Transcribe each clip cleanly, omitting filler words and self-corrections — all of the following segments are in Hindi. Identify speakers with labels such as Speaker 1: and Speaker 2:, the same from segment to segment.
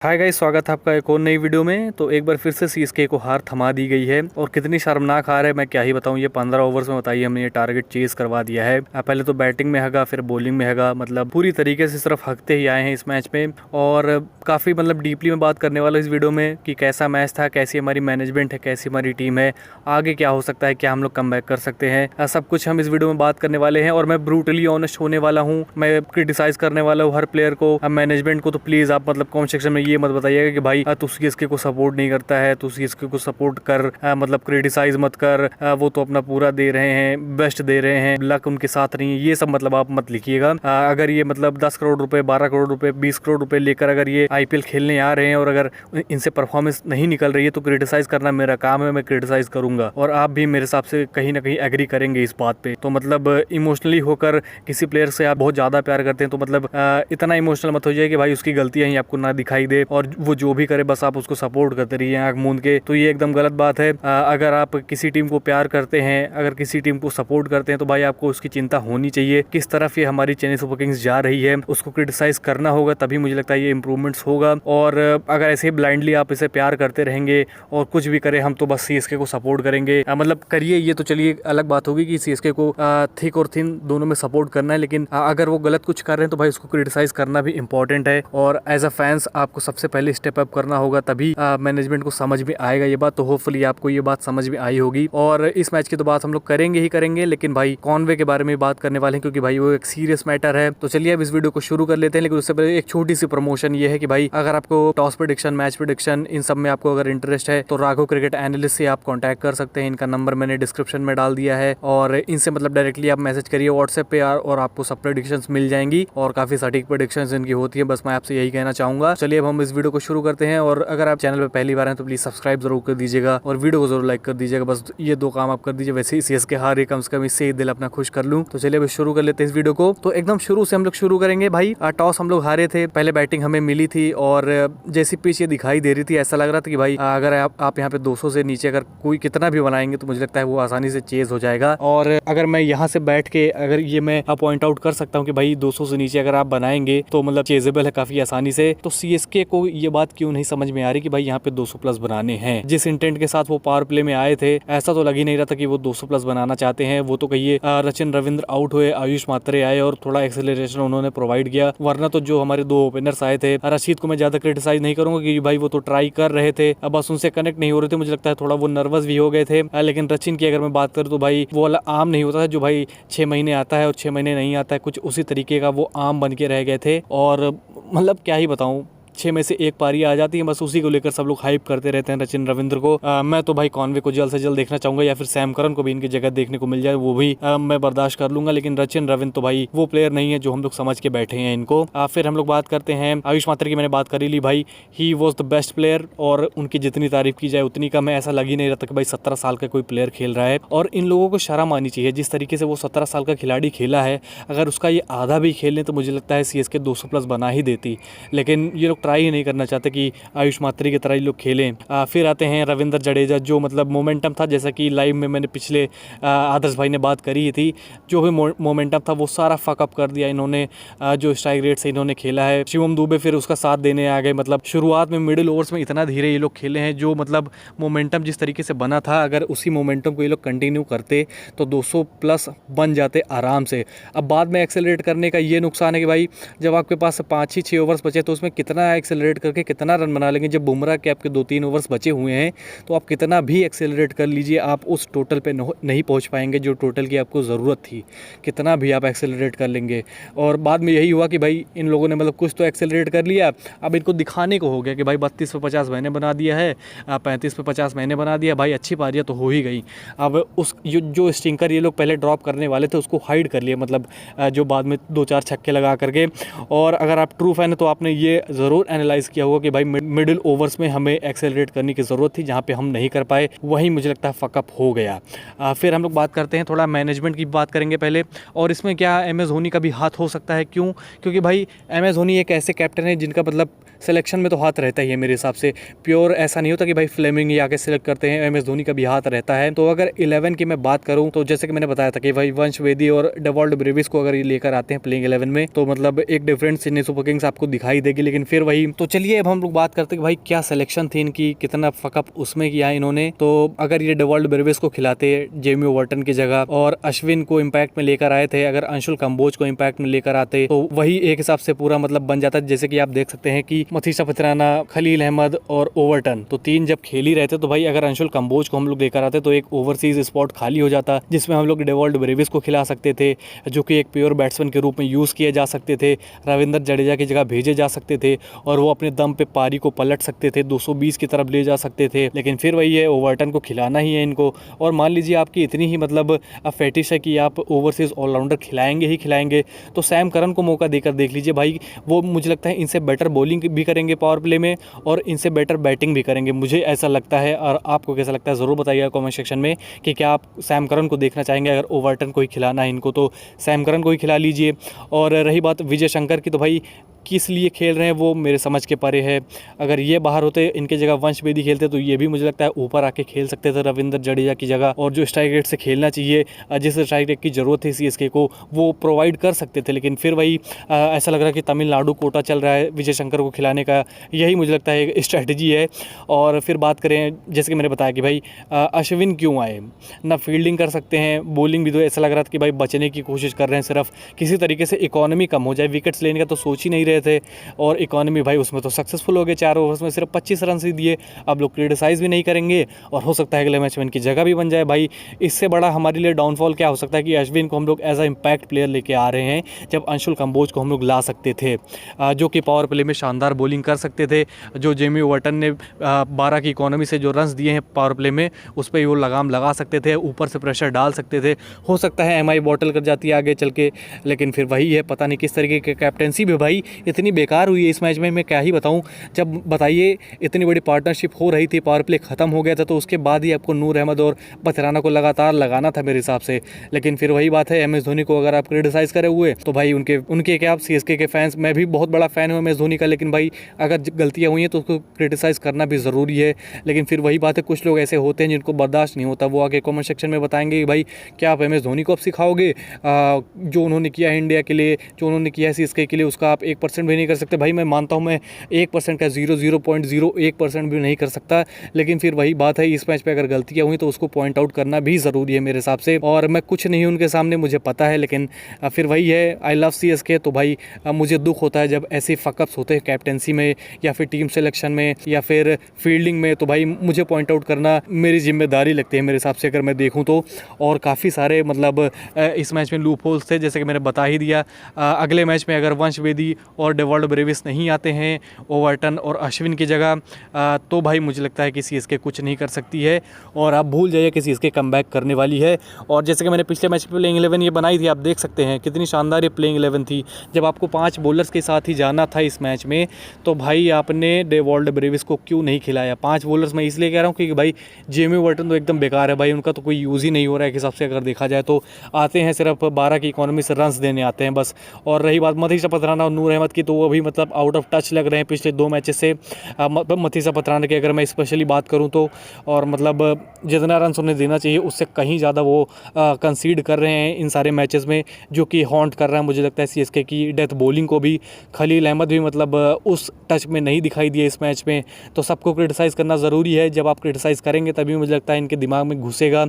Speaker 1: हाय गाइस, स्वागत है आपका एक और नई वीडियो में। तो एक बार फिर से सीएसके को हार थमा दी गई है और कितनी शर्मनाक हार है मैं क्या ही बताऊं। ये 15 ओवर्स में बताइए हमने ये टारगेट चेज करवा दिया है। पहले तो बैटिंग में हगा, फिर बॉलिंग में हगा, मतलब पूरी तरीके से सिर्फ हकते ही आए हैं इस मैच में। और काफ़ी मतलब डीपली में बात करने वाला इस वीडियो में कि कैसा मैच था, कैसी हमारी मैनेजमेंट है, कैसी हमारी टीम है, आगे क्या हो सकता है, क्या हम लोग कमबैक कर सकते हैं, सब कुछ हम इस वीडियो में बात करने वाले हैं। और मैं ब्रूटली ऑनेस्ट होने वाला हूँ, मैं क्रिटिसाइज करने वाला हूँ हर प्लेयर को, मैनेजमेंट को। तो प्लीज़ आप मतलब कमेंट सेक्शन में ये मत बताइएगा कि भाई तू सीएसके को सपोर्ट नहीं करता है, तू सीएसके को सपोर्ट कर, मतलब क्रिटिसाइज मत कर, वो तो अपना पूरा दे रहे हैं, बेस्ट दे रहे हैं, लक उनके साथ नहीं है, ये सब मतलब आप मत लिखिएगा। अगर ये मतलब 10 करोड़ रुपए, 12 करोड़ रुपए, 20 करोड़ रुपए लेकर अगर ये आईपीएल खेलने आ रहे हैं और अगर इनसे परफॉर्मेंस नहीं निकल रही है तो क्रिटिसाइज करना मेरा काम है, मैं क्रिटिसाइज करूंगा और आप भी मेरे हिसाब से कहीं ना कहीं एग्री करेंगे इस बात पे। तो मतलब इमोशनली होकर किसी प्लेयर से आप बहुत ज्यादा प्यार करते हैं तो मतलब इतना इमोशनल मत हो जाए कि भाई उसकी गलतियां ही आपको ना दिखाई दे और वो जो भी करे बस आप उसको सपोर्ट करते रहिए आंख मूंद के। तो ये एकदम गलत बात है। अगर आप किसी टीम को प्यार करते हैं, अगर किसी टीम को सपोर्ट करते हैं तो भाई आपको उसकी चिंता होनी चाहिए किस तरफ ये हमारी चेन्नई सुपर किंग्स जा रही है, उसको क्रिटिसाइज करना होगा, तभी मुझे लगता है ये इंप्रूवमेंट्स होगा। और अगर ऐसे ही ब्लाइंडली आप इसे प्यार करते रहेंगे और कुछ भी करे हम तो बस सीएसके को सपोर्ट करेंगे, मतलब करिए, ये तो चलिए अलग बात होगी कि सीएसके को थिक और थिन दोनों में सपोर्ट करना है, लेकिन अगर वो गलत कुछ कर रहे हैं तो भाई उसको क्रिटिसाइज करना भी इंपॉर्टेंट है। और एज अ फैंस आपको सबसे पहले स्टेप अप करना होगा, तभी मैनेजमेंट को समझ में आएगा ये बात। तो होपफुली आपको ये बात समझ में आई होगी। और इस मैच की तो बात हम लोग करेंगे ही करेंगे, लेकिन भाई कॉनवे के बारे में बात करने वाले हैं क्योंकि भाई वो एक सीरियस मैटर है। तो चलिए अब इस वीडियो को शुरू कर लेते हैं, लेकिन उससे पहले एक छोटी सी प्रमोशन ये है कि भाई अगर आपको टॉस प्रेडिक्शन, मैच प्रेडिक्शन, इन सब में आपको अगर इंटरेस्ट है तो राघव क्रिकेट एनालिस्ट से आप कॉन्टैक्ट कर सकते हैं। इनका नंबर मैंने डिस्क्रिप्शन में डाल दिया है और इनसे मतलब डायरेक्टली आप मैसेज करिए व्हाट्सएप पे और आपको सब प्रेडिक्शंस मिल जाएंगी और काफी सटीक प्रेडिक्शंस इनकी होती है। बस मैं आपसे यही कहना चाहूंगा। चलिए अब हम इस वीडियो को शुरू करते हैं और अगर आप चैनल पे पहली बार हैं तो प्लीज सब्सक्राइब जरूर कर दीजिएगा और वीडियो को जरूर लाइक कर दीजिएगा। बस ये दो काम आप कर दीजिए, वैसे ही सीएसके हार रही, कम से कम इससे दिल अपना खुश कर लूं। तो चलिए अब शुरू कर लेते हैं इस वीडियो को। तो एकदम शुरू से हम लोग शुरू करेंगे। भाई टॉस हम लोग हारे थे, पहले बैटिंग हमें मिली थी और जैसी पिच ये दिखाई दे रही थी ऐसा लग रहा था कि भाई अगर आप यहाँ पे 200 से नीचे अगर कोई कितना भी बनाएंगे तो मुझे लगता है वो आसानी से चेज हो जाएगा। और अगर मैं यहाँ से बैठ के अगर ये मैं पॉइंट आउट कर सकता हूँ कि भाई 200 से नीचे अगर आप बनाएंगे तो मतलब चेजेबल है काफी आसानी से। तो सीएसके को ये बात क्यों नहीं समझ में आ रही कि भाई यहाँ पे 200 प्लस बनाने हैं। जिस इंटेंट के साथ वो पावर प्ले में आए थे ऐसा तो लग ही नहीं रहा था कि वो 200 प्लस बनाना चाहते हैं। वो तो कहिए रचिन रविंद्र आउट हुए, आयुष मात्रे आए और थोड़ा एक्सेलरेशन उन्होंने प्रोवाइड किया, वरना तो जो हमारे दो ओपनर्स आए थे, रशीद को मैं ज्यादा क्रिटिसाइज नहीं करूंगा क्योंकि भाई वो तो ट्राई कर रहे थे, अब बस उनसे कनेक्ट नहीं हो रहे थे। मुझे लगता है थोड़ा वो नर्वस भी हो गए थे। लेकिन रचिन की अगर मैं बात करूँ तो भाई वो वाला आम नहीं होता था जो भाई 6 महीने आता है और 6 महीने नहीं आता है, कुछ उसी तरीके का वो आम बन के रह गए थे। और मतलब क्या ही बताऊं, 6 में से एक पारी आ जाती है, बस उसी को लेकर सब लोग हाइप करते रहते हैं रचिन रविंद्र को। मैं तो भाई कॉनवे को जल्द से जल्द देखना चाहूंगा या फिर सैम करन को भी इनकी जगह देखने को मिल जाए, वो भी मैं बर्दाश्त कर लूंगा। लेकिन रचिन रविंद्र तो भाई वो प्लेयर नहीं है जो हम लोग समझ के बैठे हैं इनको। फिर हम लोग बात करते हैं आयुष मात्रे की, मैंने बात कर ही ली भाई, he was the best player और उनकी जितनी तारीफ की जाए उतनी कम है। ऐसा लग ही नहीं रहता कि भाई 17 साल का कोई प्लेयर खेल रहा है और इन लोगों को शर्म आनी चाहिए। जिस तरीके से वो 17 साल का खिलाड़ी खेला है, अगर उसका ये आधा भी खेलें तो मुझे लगता है सीएसके 200 प्लस बना ही देती, लेकिन ये लोग ट्राई ही नहीं करना चाहते कि आयुष मात्रे की तरह ही लोग खेलें। फिर आते हैं रविंद्र जडेजा, जो मतलब मोमेंटम था, जैसा कि लाइव में मैंने पिछले आदर्श भाई ने बात करी ही थी, जो भी मोमेंटम था वो सारा फकअप कर दिया इन्होंने। जो स्ट्राइक रेट से इन्होंने खेला है, शिवम दुबे फिर उसका साथ देने आ गए। मतलब शुरुआत में मिडिल ओवर्स में इतना धीरे ये लोग खेले हैं, जो मतलब मोमेंटम जिस तरीके से बना था, अगर उसी मोमेंटम को ये लोग कंटिन्यू करते तो 200 प्लस बन जाते आराम से। अब बाद में एक्सेलरेट करने का ये नुकसान है कि भाई जब आपके पास 5-6 ओवर्स बचे तो उसमें कितना एक्सेलरेट करके कितना रन बना लेंगे। जब बुमराह के आपके 2-3 ओवर्स बचे हुए हैं तो आप कितना भी एक्सेलरेट कर लीजिए, आप उस टोटल पे नहीं पहुंच पाएंगे जो टोटल की आपको ज़रूरत थी, कितना भी आप एक्सेलरेट कर लेंगे। और बाद में यही हुआ कि भाई इन लोगों ने मतलब कुछ तो एक्सेलरेट कर लिया, अब इनको दिखाने को हो गया कि भाई 32 पे 50 मैंने बना दिया है, 35 पे 50 मैंने बना दिया, भाई अच्छी पारियाँ तो हो ही गई। अब उस जो स्टिंकर ये लोग पहले ड्रॉप करने वाले थे उसको हाइड कर लिया, मतलब जो बाद में 2-4 छक्के लगा करके। और अगर आप ट्रू फैन है तो आपने ये ज़रूर एनालाइज किया होगा कि भाई मिडिल ओवर्स में हमें एक्सेलरेट करने की ज़रूरत थी, जहाँ पे हम नहीं कर पाए वहीं मुझे लगता है फकअप हो गया। फिर हम लोग बात करते हैं, थोड़ा मैनेजमेंट की बात करेंगे पहले। और इसमें क्या एम एस धोनी का भी हाथ हो सकता है, क्यों? क्योंकि भाई एम एस धोनी एक ऐसे कैप्टन है जिनका मतलब सिलेक्शन में तो हाथ रहता ही है मेरे हिसाब से। प्योर ऐसा नहीं होता कि भाई फ्लेमिंग ही आके सिलेक्ट करते हैं, एम एस धोनी का भी हाथ रहता है। तो अगर 11 की मैं बात करूँ तो जैसे कि मैंने बताया था कि भाई वंश वेदी और डेवॉल्ड ब्रेविस को अगर ये लेकर आते हैं प्लेइंग 11 में तो मतलब एक डिफरेंट चेन्नई सुपर किंग्स आपको दिखाई देगी। लेकिन फिर भाई। तो चलिए अब हम लोग बात करते हैं कि भाई क्या सिलेक्शन थी इनकी, कितना फकअप उसमें किया इन्होंने। तो अगर ये डेवॉल्ट ब्रेविस को खिलाते जेमी ओवर्टन की जगह और अश्विन को इम्पैक्ट में लेकर आए थे, अगर अंशुल कंबोज को इम्पैक्ट में लेकर आते तो वही एक हिसाब से पूरा मतलब बन जाता। जैसे कि आप देख सकते हैं कि मथीसा पथराना, खलील अहमद और ओवर्टन तो तीन जब खेल ही रहते, तो भाई अगर अंशुल कंबोज को हम लोग लेकर आते तो एक ओवरसीज स्पॉट खाली हो जाता, जिसमें हम लोग डेवॉल्ट ब्रेविस को खिला सकते थे, जो कि एक प्योर बैट्समैन के रूप में यूज़ किए जा सकते थे, रविंद्र जडेजा की जगह भेजे जा सकते थे और वो अपने दम पे पारी को पलट सकते थे, 220 की तरफ ले जा सकते थे। लेकिन फिर वही है, ओवर्टन को खिलाना ही है इनको। और मान लीजिए आपकी इतनी ही मतलब फेटिश है कि आप ओवरसीज ऑलराउंडर खिलाएंगे ही खिलाएंगे, तो सैम करन को मौका देकर देख लीजिए भाई, वो मुझे लगता है इनसे बेटर बॉलिंग भी करेंगे पावर प्ले में और इनसे बेटर बैटिंग भी करेंगे, मुझे ऐसा लगता है। और आपको कैसा लगता है ज़रूर बताइएगा कमेंट सेक्शन में कि क्या आप सैम करन को देखना चाहेंगे। अगर ओवर्टन को ही खिलाना है इनको तो सैम करन को ही खिला लीजिए। और रही बात विजय शंकर की, तो भाई किस लिए खेल रहे हैं वो मेरे समझ के परे है। अगर ये बाहर होते, इनके जगह वंश बेदी खेलते, तो ये भी मुझे लगता है ऊपर आके खेल सकते थे रविंद्र जडेजा की जगह, और जो स्ट्राइक रेट से खेलना चाहिए, जिस स्ट्राइक रेट की ज़रूरत है सीएसके को, वो प्रोवाइड कर सकते थे। लेकिन फिर वही ऐसा लग रहा है कि तमिलनाडु कोटा चल रहा है विजय शंकर को खिलाने का, यही मुझे लगता है एक स्ट्रैटेजी है। और फिर बात करें, जैसे कि मैंने बताया कि भाई अश्विन क्यों आए, ना फील्डिंग कर सकते हैं, बॉलिंग भी तो ऐसा लग रहा था कि भाई बचने की कोशिश कर रहे हैं, सिर्फ किसी तरीके से इकोनॉमी कम हो जाए, विकेट्स लेने का तो सोच ही नहीं रहे थे। और इकोनॉमी भाई उसमें तो सक्सेसफुल हो गए, 4 ओवर्स में सिर्फ 25 रन ही दिए। अब लोग क्रिटिसाइज़ भी नहीं करेंगे और हो सकता है अगले मैच में इनकी जगह भी बन जाए। भाई इससे बड़ा हमारे लिए डाउनफॉल क्या हो सकता है कि अश्विन को हम लोग एज अ इम्पैक्ट प्लेयर लेके आ रहे हैं, जब अंशुल कंबोज को हम लोग ला सकते थे, जो कि पावर प्ले में शानदार बॉलिंग कर सकते थे। जो जेमी ओवर्टन ने 12 की इकोनॉमी से जो रन्स दिए हैं पावर प्ले में, उस पर वो लगाम लगा सकते थे, ऊपर से प्रेशर डाल सकते थे। हो सकता है एमआई बॉटल कर जाती है आगे चल के, लेकिन फिर वही है, पता नहीं किस तरीके की कैप्टेंसी भी भाई इतनी बेकार हुई है इस मैच में। मैं क्या ही बताऊं, जब बताइए इतनी बड़ी पार्टनरशिप हो रही थी, पावर प्ले खत्म हो गया था, तो उसके बाद ही आपको नूर अहमद और पथराना को लगातार लगाना था मेरे हिसाब से। लेकिन फिर वही बात है, एम एस धोनी को अगर आप क्रिटिसाइज़ करे हुए तो भाई उनके क्या, आप सीएसके के फैंस, मैं भी बहुत बड़ा फ़ैन हूँ एम एस धोनी का, लेकिन भाई अगर गलतियाँ हुई हैं तो उसको क्रिटिसाइज़ करना भी ज़रूरी है। लेकिन फिर वही बात है, कुछ लोग ऐसे होते हैं जिनको बर्दाश्त नहीं होता, वो आगे कमेंट सेक्शन में बताएंगे कि भाई क्या आप एम एस धोनी को अब सिखाओगे, जो उन्होंने किया है इंडिया के लिए, जो उन्होंने किया है सीएसके के लिए, उसका आप 1% भी नहीं कर सकते। भाई मैं मानता हूँ, मैं 1% का 0.01% भी नहीं कर सकता, लेकिन फिर वही बात है, इस मैच पे अगर गलतियां हुई तो उसको पॉइंट आउट करना भी ज़रूरी है मेरे हिसाब से। और मैं कुछ नहीं उनके सामने, मुझे पता है, लेकिन फिर वही है, आई लव सीएसके। तो भाई मुझे दुख होता है जब ऐसे फकअप्स होते हैं कैप्टेंसी में या फिर टीम सिलेक्शन में या फिर फील्डिंग में, तो भाई मुझे पॉइंट आउट करना मेरी जिम्मेदारी लगती है मेरे हिसाब से, अगर मैं देखूँ तो। और काफ़ी सारे मतलब इस मैच में लूप होल्स थे, जैसे कि मैंने बता ही दिया। अगले मैच में अगर वंश बेदी और डेवॉल्ट ब्रेविस नहीं आते हैं ओवर्टन और अश्विन की जगह, तो भाई मुझे लगता है कि सीएसके कुछ नहीं कर सकती है। और आप भूल जाइए कि सीएसके कमबैक करने वाली है। और जैसे कि मैंने पिछले मैच में प्लेइंग 11 ये बनाई थी, आप देख सकते हैं कितनी शानदार ये प्लेइंग 11 थी। जब आपको 5 बॉलर्स के साथ ही जाना था इस मैच में, तो भाई आपने डेवॉल्ट ब्रेविस को क्यों नहीं खिलाया? 5 बॉलर्स मैं इसलिए कह रहा हूँ क्योंकि भाई जेमी ओवर्टन तो एकदम बेकार है भाई, उनका तो कोई यूज़ ही नहीं हो रहा है एक हिसाब से अगर देखा जाए तो। आते हैं सिर्फ 12 की इकोनॉमी से रन्स देने आते हैं बस। और रही बात मथीसा पथराना और नूर अहमद की, तो वो भी मतलब आउट ऑफ टच लग रहे हैं पिछले 2 मैचेस से। मथीसा पथराना की अगर मैं स्पेशली बात करूं तो, और मतलब जितना रन उन्हें देना चाहिए उससे कहीं ज़्यादा वो कंसीड कर रहे हैं इन सारे मैचेस में, जो कि हॉन्ट कर रहा है मुझे लगता है सीएसके की डेथ बॉलिंग को भी। खलील अहमद भी मतलब उस टच में नहीं दिखाई दिए इस मैच में। तो सबको क्रिटिसाइज़ करना ज़रूरी है, जब आप क्रिटिसाइज़ करेंगे तभी मुझे लगता है इनके दिमाग में घुसेगा,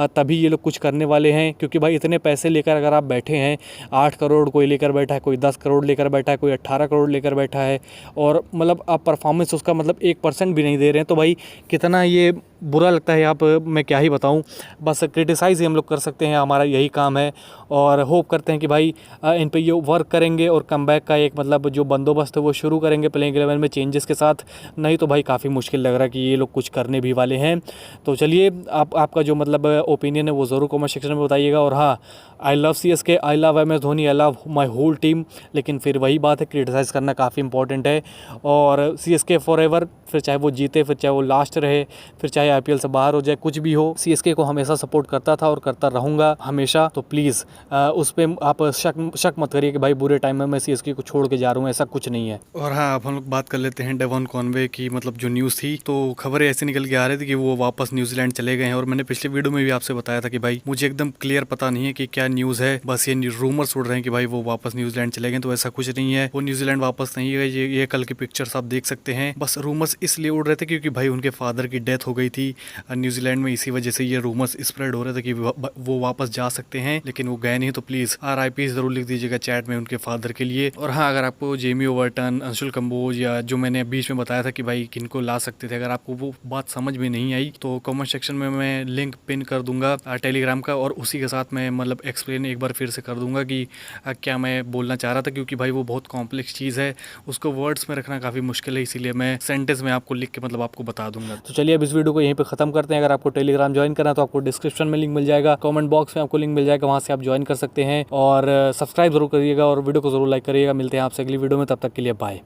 Speaker 1: तभी ये लोग कुछ करने वाले हैं। क्योंकि भाई इतने पैसे लेकर अगर आप बैठे हैं, 8 करोड़ कोई लेकर बैठा है, कोई 10 करोड़ लेकर बैठा है, कोई 18 करोड़ लेकर बैठा है, और मतलब आप परफॉर्मेंस उसका मतलब 1% भी नहीं दे रहे हैं, तो भाई कितना ये बुरा लगता है। आप मैं क्या ही बताऊं, बस क्रिटिसाइज़ ही हम लोग कर सकते हैं, हमारा यही काम है। और होप करते हैं कि भाई इन पे ये वर्क करेंगे और कमबैक का एक मतलब जो बंदोबस्त है वो शुरू करेंगे प्लेइंग 11 में चेंजेस के साथ। नहीं तो भाई काफ़ी मुश्किल लग रहा है कि ये लोग कुछ करने भी वाले हैं। तो चलिए, आपका जो मतलब ओपिनियन है वो ज़रूर कमेंट सेक्शन में बताइएगा। और हाँ, I love CSK, I love M S Dhoni, I love my whole team, लेकिन फिर वही बात है, क्रिटिसाइज़ करना काफ़ी इंपॉर्टेंट है। और सीएसके फॉरएवर, फिर चाहे वो जीते, फिर चाहे वो लास्ट रहे, फिर चाहे आईपीएल से बाहर हो जाए, कुछ भी हो, सीएसके को हमेशा सपोर्ट करता था और करता रहूँगा हमेशा। तो प्लीज़ उस पर आप शक मत करिए कि भाई बुरे टाइम में मैं सीएसके को छोड़ के जा रहा हूँ, ऐसा कुछ नहीं है। और हाँ, अब हम लोग बात कर लेते हैं डेवन कॉनवे की। मतलब जो न्यूज़ थी, तो खबरें ऐसे निकल के आ रही थी कि वो वापस न्यूजीलैंड चले गए हैं। और मैंने पिछले वीडियो में भी आपसे बताया था कि भाई मुझे एकदम क्लियर पता नहीं है कि क्या न्यूज़ है, बस ये रूमर्स उड़ रहे हैं कि भाई वो वापस न्यूजीलैंड चले गए। तो ऐसा कुछ नहीं है। है वो न्यूजीलैंड वापस नहीं गए। ये कल की पिक्चर्स आप देख सकते हैं। बस रूमर्स इसलिए उड़ रहे थे क्योंकि भाई उनके फादर की डेथ हो गई थी न्यूजीलैंड में, इसी वजह से ये रूमर्स स्प्रेड हो रहे थे कि वो वापस जा सकते हैं, लेकिन वो गए नहीं। तो प्लीज RIP जरूर लिख दीजिएगा चैट में उनके फादर के लिए। और हाँ, अगर आपको जेमी ओवर्टन, अंशुल कंबोज या जो मैंने बीच में बताया था कि भाई किनको ला सकते थे, अगर आपको वो बात समझ में नहीं आई तो कमेंट सेक्शन में मैं लिंक पिन कर दूंगा टेलीग्राम का, और उसी के साथ मैं मतलब एक्सप्लेन एक बार फिर से कर दूंगा कि क्या मैं बोलना चाह रहा था, क्योंकि भाई वो बहुत कॉम्प्लेक्स चीज़ है, उसको वर्ड्स में रखना काफ़ी मुश्किल है, इसीलिए मैं सेंटेंस में आपको लिख के मतलब आपको बता दूंगा। तो चलिए अब इस वीडियो को यहीं पे खत्म करते हैं। अगर आपको टेलीग्राम ज्वाइन करना है तो आपको डिस्क्रिप्शन में लिंक मिल जाएगा, कमेंट बॉक्स में आपको लिंक मिल जाएगा, वहाँ से आप ज्वाइन कर सकते हैं। और सब्सक्राइब जरूर करिएगा और वीडियो को जरूर लाइक करिएगा। मिलते हैं आपसे अगली वीडियो में, तब तक के लिए बाय।